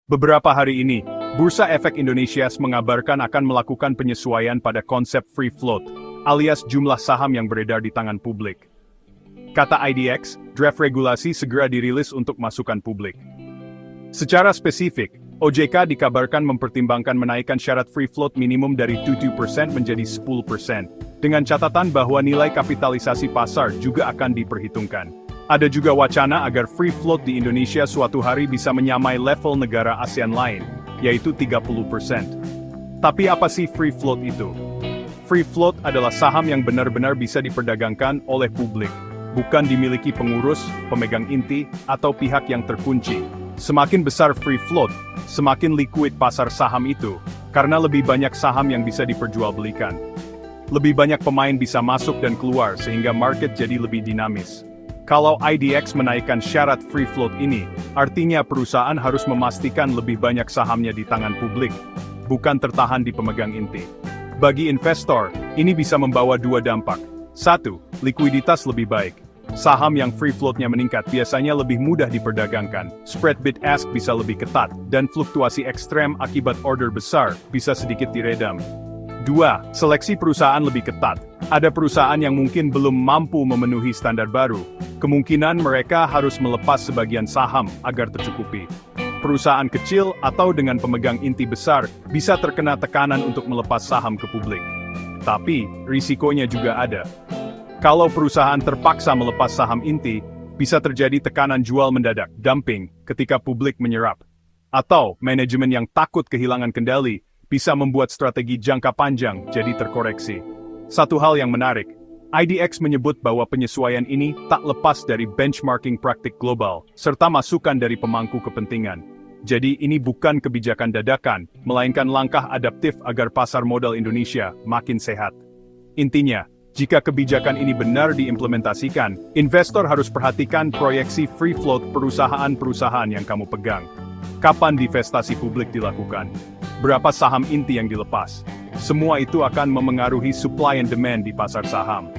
Beberapa hari ini, Bursa Efek Indonesia mengabarkan akan melakukan penyesuaian pada konsep free float, alias jumlah saham yang beredar di tangan publik. Kata IDX, draft regulasi segera dirilis untuk masukan publik. Secara spesifik, OJK dikabarkan mempertimbangkan menaikkan syarat free float minimum dari 7% menjadi 10%, dengan catatan bahwa nilai kapitalisasi pasar juga akan diperhitungkan. Ada juga wacana agar free float di Indonesia suatu hari bisa menyamai level negara ASEAN lain, yaitu 30%. Tapi apa sih free float itu? Free float adalah saham yang benar-benar bisa diperdagangkan oleh publik, bukan dimiliki pengurus, pemegang inti, atau pihak yang terkunci. Semakin besar free float, semakin liquid pasar saham itu, karena lebih banyak saham yang bisa diperjualbelikan. Lebih banyak pemain bisa masuk dan keluar sehingga market jadi lebih dinamis. Kalau IDX menaikkan syarat free float ini, artinya perusahaan harus memastikan lebih banyak sahamnya di tangan publik, bukan tertahan di pemegang inti. Bagi investor, ini bisa membawa dua dampak. 1. Likuiditas lebih baik. Saham yang free floatnya meningkat biasanya lebih mudah diperdagangkan, spread bid-ask bisa lebih ketat, dan fluktuasi ekstrem akibat order besar bisa sedikit diredam. 2. Seleksi perusahaan lebih ketat. Ada perusahaan yang mungkin belum mampu memenuhi standar baru. Kemungkinan mereka harus melepas sebagian saham agar tercukupi. Perusahaan kecil atau dengan pemegang inti besar bisa terkena tekanan untuk melepas saham ke publik. Tapi, risikonya juga ada. Kalau perusahaan terpaksa melepas saham inti, bisa terjadi tekanan jual mendadak, dumping, ketika publik menyerap. Atau, manajemen yang takut kehilangan kendali, bisa membuat strategi jangka panjang jadi terkoreksi. Satu hal yang menarik, IDX menyebut bahwa penyesuaian ini tak lepas dari benchmarking praktik global, serta masukan dari pemangku kepentingan. Jadi ini bukan kebijakan dadakan, melainkan langkah adaptif agar pasar modal Indonesia makin sehat. Intinya, jika kebijakan ini benar diimplementasikan, investor harus perhatikan proyeksi free float perusahaan-perusahaan yang kamu pegang. Kapan divestasi publik dilakukan? Berapa saham inti yang dilepas? Semua itu akan memengaruhi supply and demand di pasar saham.